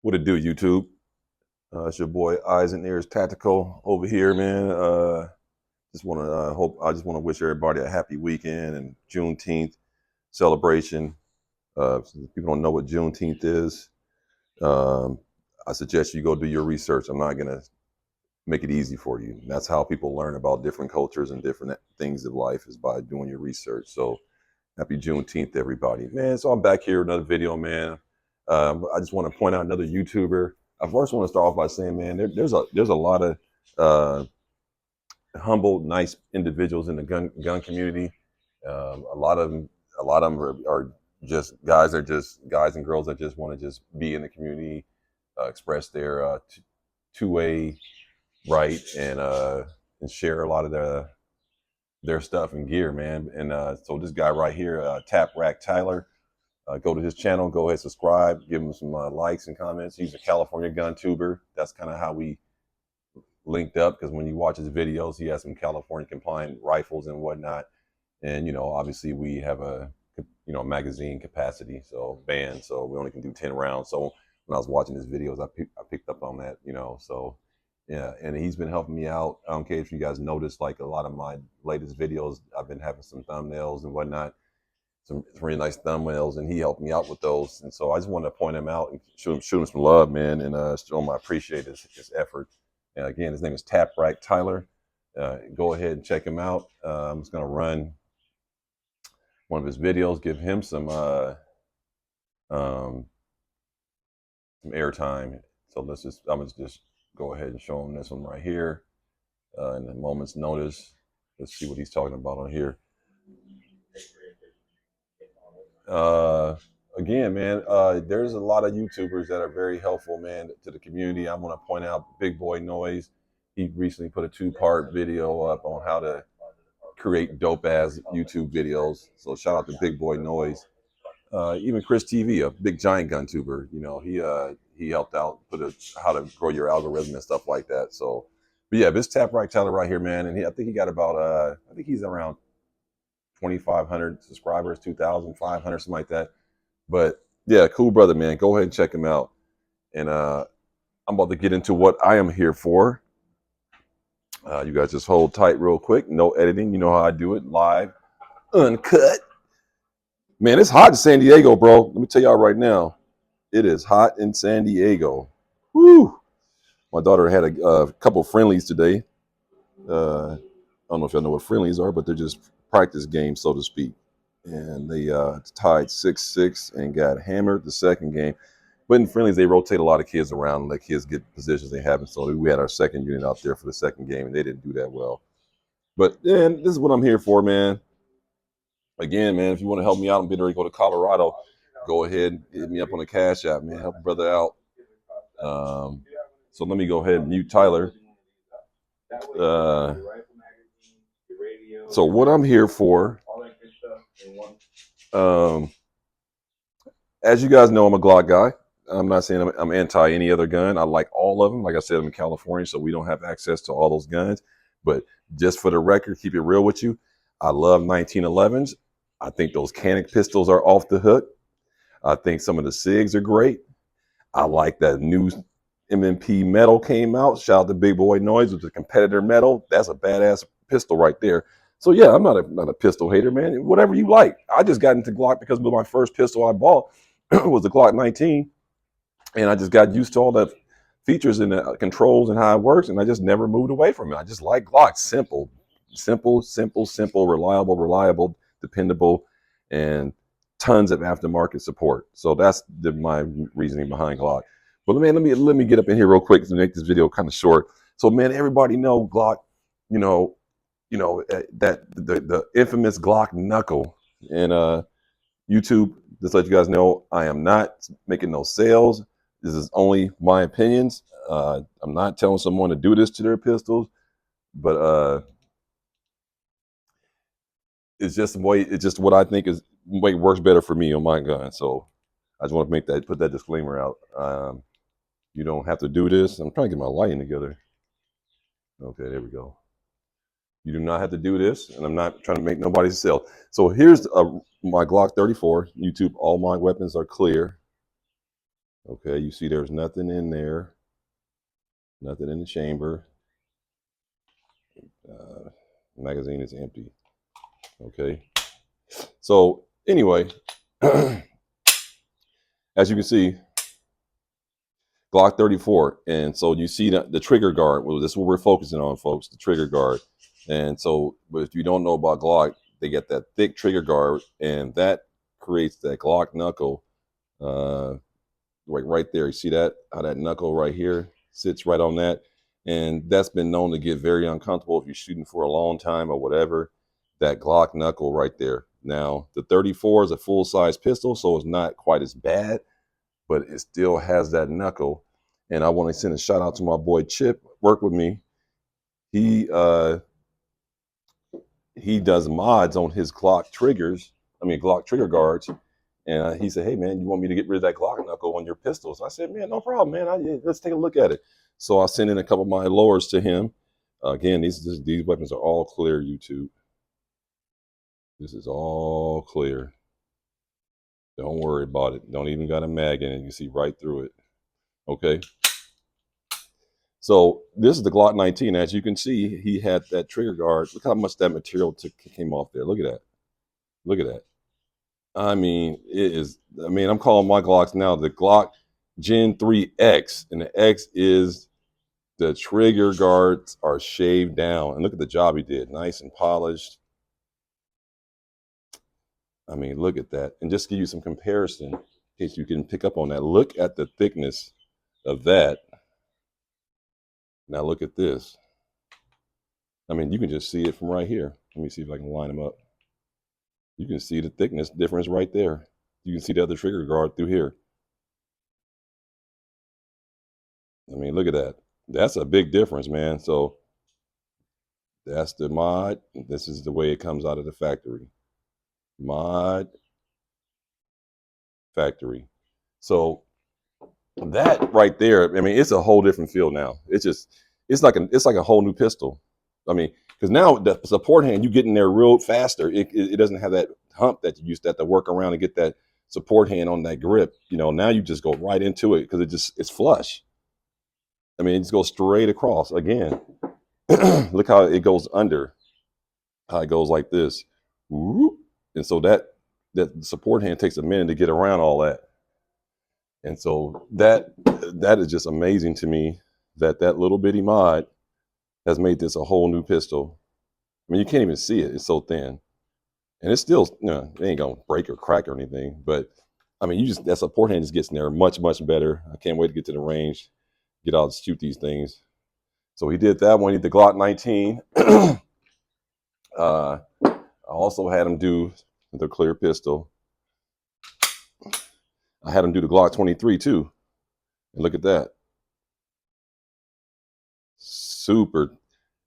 What it do, YouTube? It's your boy Eyes and Ears Tactical over here, man. I just want to wish everybody a happy weekend and Juneteenth celebration. If people don't know what Juneteenth is, um, I suggest you go do your research. I'm not gonna make it easy for you. That's how people learn about different cultures and different things of life is by doing your research. So happy Juneteenth, everybody, man. So I'm back here with another video, man. I just want to point out another YouTuber. I first want to start off by saying, man, there's a lot of uh, humble, nice individuals in the gun community. A lot of them are just guys. Are just guys and girls that just want to just be in the community, express their two-way right, and share a lot of their stuff and gear, man. And so this guy right here, Tap Rack Tyler. Go to his channel, go ahead, subscribe, give him some likes and comments. He's a California gun tuber. That's kind of how we linked up, because when you watch his videos, he has some California compliant rifles and whatnot. And, obviously we have a, magazine capacity, so band, so we only can do 10 rounds. So when I was watching his videos, I picked up on that, so yeah. And he's been helping me out. I don't care if you guys noticed, like a lot of my latest videos, I've been having some thumbnails and whatnot, some really nice thumbnails, and he helped me out with those. And so I just wanted to point him out and show him some love, man, and show him I appreciate his effort. And again, his name is Tap Rack Tyler. Go ahead and check him out. I'm just gonna run one of his videos, give him um, some airtime. So I'm gonna just go ahead and show him this one right here in a moment's notice. Let's see what he's talking about on here. uh Again, man, there's a lot of YouTubers that are very helpful, man, to the community. I want to point out Big Boy Noise. He recently put a 2-part video up on how to create dope ass YouTube videos. So shout out to Big Boy Noise. Even Chris TV, a big giant gun tuber, he helped out put how to grow your algorithm and stuff like that. So, but yeah, this Tap Right Tyler right here, man, and I think he got about I think he's around 2,500 subscribers, 2,500, something like that. But yeah, cool brother, man. Go ahead and check him out. And I'm about to get into what I am here for. You guys just hold tight real quick. No editing. You know how I do it. Live, uncut. Man, it's hot in San Diego, bro. Let me tell y'all right now. It is hot in San Diego. Woo! My daughter had a couple friendlies today. I don't know if y'all know what friendlies are, but they're just practice games, so to speak. And they tied 6-6 and got hammered the second game. But in friendlies, they rotate a lot of kids around and let kids get positions they haven't. So we had our second unit out there for the second game, and they didn't do that well. But man, this is what I'm here for, man. Again, man, if you want to help me out, I'm getting ready to go to Colorado. Go ahead and hit me up on the Cash App, man. Help a brother out. So let me go ahead and mute Tyler. So what I'm here for, as you guys know, I'm a Glock guy. I'm not saying I'm anti any other gun. I like all of them. Like I said, I'm in California, so we don't have access to all those guns. But just for the record, keep it real with you, I love 1911s. I think those Canic pistols are off the hook. I think some of the SIGs are great. I like that new MMP metal came out. Shout out to Big Boy Noise with the competitor metal. That's a badass pistol right there. So yeah, I'm not a pistol hater, man. Whatever you like. I just got into Glock because my first pistol I bought was the Glock 19, and I just got used to all the features and the controls and how it works, and I just never moved away from it. I just like Glock. Simple, reliable, dependable, and tons of aftermarket support. So that's my reasoning behind Glock. But man, let me get up in here real quick to make this video kind of short. So man, everybody know Glock, that the infamous Glock Knuckle. And YouTube, just to let you guys know, I am not making no sales. This is only my opinions. I'm not telling someone to do this to their pistols, but it's just what I think is way works better for me on my gun. So I just want to put that disclaimer out. You don't have to do this. I'm trying to get my lighting together. Okay, there we go. You do not have to do this, and I'm not trying to make nobody sell. So here's my Glock 34. YouTube, all my weapons are clear. Okay, you see there's nothing in there, nothing in the chamber. Magazine is empty. Okay, so anyway, as you can see, Glock 34, and so you see the trigger guard. Well, this is what we're focusing on, folks, the trigger guard. And so, but if you don't know about Glock, they get that thick trigger guard, and that creates that Glock knuckle. Right there, you see that, how that knuckle right here sits right on that, and that's been known to get very uncomfortable if you're shooting for a long time or whatever. That Glock knuckle right there. Now the 34 is a full-size pistol, so it's not quite as bad, but it still has that knuckle. And I want to send a shout out to my boy Chip, work with me. He uh he does mods on his Glock triggers, Glock trigger guards. And he said, "Hey man, you want me to get rid of that Glock knuckle on your pistols?" I said, "Man, no problem, man. Let's take a look at it." So I sent in a couple of my lowers to him. Again, these weapons are all clear, YouTube. This is all clear. Don't worry about it. Don't even got a mag in it. You can see right through it. Okay. So this is the Glock 19. As you can see, he had that trigger guard. Look how much that material came off there. Look at that. Look at that. I mean, it is. I mean, I'm calling my Glocks now the Glock Gen 3X, and the X is the trigger guards are shaved down. And look at the job he did, nice and polished. I mean, look at that. And just give you some comparison, in case you can pick up on that. Look at the thickness of that. Now look at this. I mean, you can just see it from right here. Let me see if I can line them up. You can see the thickness difference right there. You can see the other trigger guard through here. I mean, look at that. That's a big difference, man. So that's the mod. This is the way it comes out of the factory. Mod factory. So that right there, I mean, it's a whole different feel now. It's like a whole new pistol. I mean, because now the support hand, you get in there real faster. It doesn't have that hump that you used to have to work around and get that support hand on that grip. You know, now you just go right into it because it's flush. I mean, it just goes straight across. Again, look how it goes under. How it goes like this. Whoop. And so that support hand takes a minute to get around all that. And so that is just amazing to me that little bitty mod has made this a whole new pistol. I mean, you can't even see it. It's so thin. And it's still, it ain't gonna break or crack or anything. But I mean, that support hand just gets in there much, much better. I can't wait to get to the range, get out and shoot these things. So he did that one. He did the Glock 19. I also had him do the clear pistol. I had him do the Glock 23 too. And look at that. Super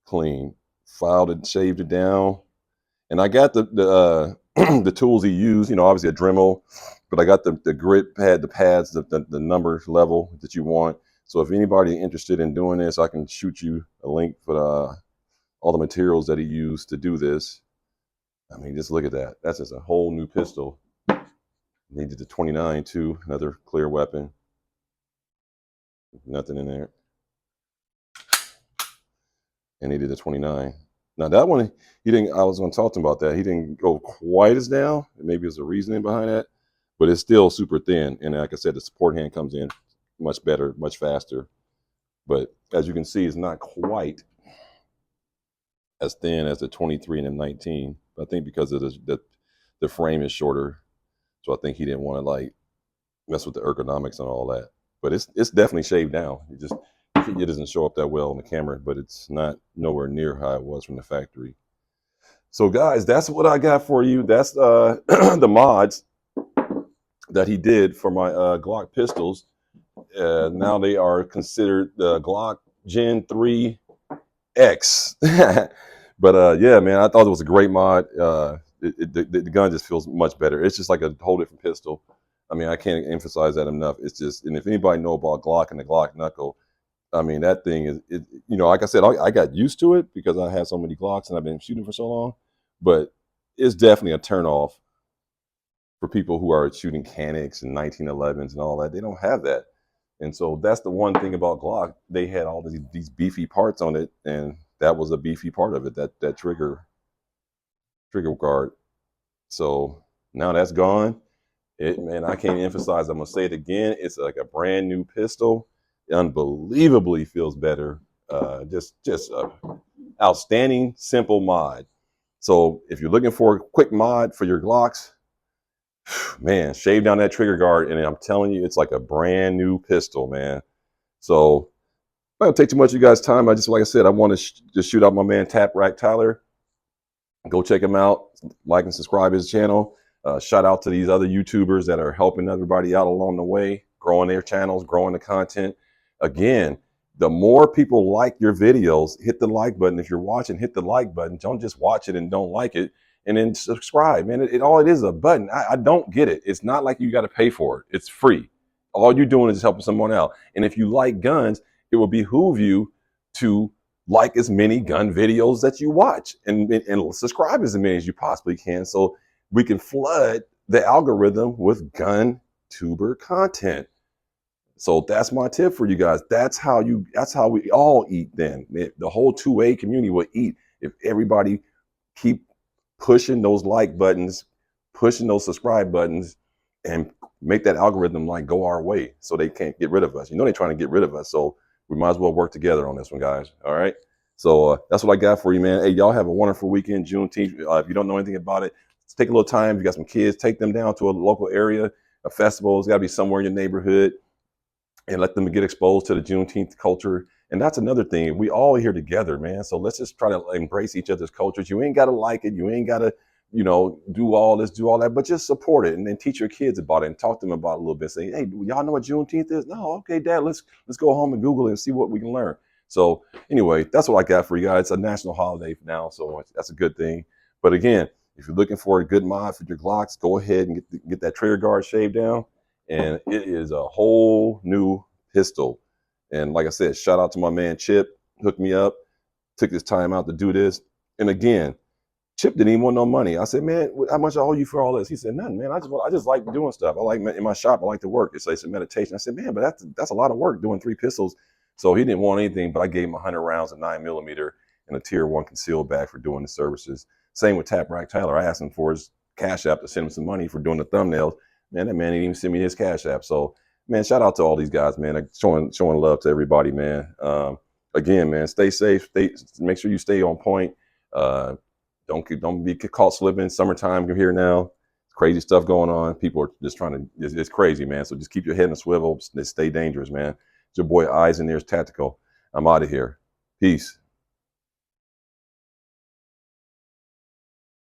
clean. Filed it, shaved it down. And I got the the tools he used, obviously a Dremel, but I got the grit pad, the pads, the number level that you want. So if anybody interested in doing this, I can shoot you a link for all the materials that he used to do this. I mean, just look at that. That's just a whole new pistol. He did the 29 too, another clear weapon. Nothing in there. And he did the 29. Now that one, he didn't. I was going to talk to him about that. He didn't go quite as down. Maybe there's a reasoning behind that, but it's still super thin. And like I said, the support hand comes in much better, much faster. But as you can see, it's not quite as thin as the 23 and the 19. I think because of the frame is shorter, so I think he didn't want to like mess with the ergonomics and all that. But it's definitely shaved down. It doesn't show up that well on the camera, but it's not nowhere near how it was from the factory. So guys, that's what I got for you. That's the mods that he did for my Glock pistols. Now they are considered the Glock Gen 3X. But yeah, man, I thought it was a great mod. The gun just feels much better. It's just like a whole different pistol. I mean, I can't emphasize that enough. It's just, and if anybody know about Glock and the Glock Knuckle, I mean, that thing is, like I said, I got used to it because I had so many Glocks and I've been shooting for so long. But it's definitely a turnoff for people who are shooting Canics and 1911s and all that. They don't have that. And so that's the one thing about Glock. They had all these beefy parts on it, and that was a beefy part of it, that trigger guard. So now that's gone. Man, I can't emphasize. I'm gonna say it again. It's like a brand new pistol. It unbelievably feels better. Just a outstanding, simple mod. So if you're looking for a quick mod for your Glocks, man, shave down that trigger guard, and I'm telling you, it's like a brand new pistol, man. So I don't take too much of you guys' time. I just, like I said, I want to just shoot out my man Tap Rack Tyler. Go check him out. Like and subscribe his channel. Shout out to these other YouTubers that are helping everybody out along the way, growing their channels, growing the content. Again, the more people like your videos, hit the like button. If you're watching, hit the like button. Don't just watch it and don't like it. And then subscribe, man. All it is a button. I don't get it. It's not like you got to pay for it. It's free. All you're doing is helping someone out. And if you like guns, it will behoove you to like as many gun videos that you watch and subscribe as many as you possibly can, so we can flood the algorithm with gun tuber content. So that's my tip for you guys. That's how we all eat. Then the whole 2A community will eat if everybody keep pushing those like buttons, pushing those subscribe buttons, and make that algorithm like go our way so they can't get rid of us. You know they're trying to get rid of us, so we might as well work together on this one, guys. All right. So that's what I got for you, man. Hey, y'all have a wonderful weekend, Juneteenth. If you don't know anything about it, just take a little time. If you got some kids, take them down to a local area, a festival. It's got to be somewhere in your neighborhood, and let them get exposed to the Juneteenth culture. And that's another thing. We all here together, man. So let's just try to embrace each other's cultures. You ain't got to like it. You ain't got to, do all this, do all that, but just support it and then teach your kids about it and talk to them about it a little bit. Say, hey, y'all know what Juneteenth is? No, okay, Dad, let's go home and Google it and see what we can learn. So anyway, that's what I got for you guys. It's a national holiday now, so that's a good thing. But again, if you're looking for a good mod for your Glocks, go ahead and get that trigger guard shaved down, and it is a whole new pistol. And like I said, shout out to my man Chip, hooked me up, took this time out to do this. And again, Chip didn't even want no money. I said, man, how much I owe you for all this? He said, nothing, man. I just like doing stuff. I like in my shop. I like to work. It's a meditation. I said, man, but that's a lot of work doing 3 pistols. So he didn't want anything, but I gave him 100 rounds of 9mm and a tier 1 concealed bag for doing the services. Same with Tap Rack Tyler. I asked him for his Cash App to send him some money for doing the thumbnails. Man, that man didn't even send me his Cash App. So, man, shout out to all these guys, man. Like showing love to everybody, man. Again, man, stay safe. Make sure you stay on point. Don't be caught slipping. Summertime, you're here now. Crazy stuff going on. People are just trying to. It's crazy, man. So just keep your head in a swivel. Stay dangerous, man. It's your boy Eyes and Ears Tactical. I'm out of here. Peace.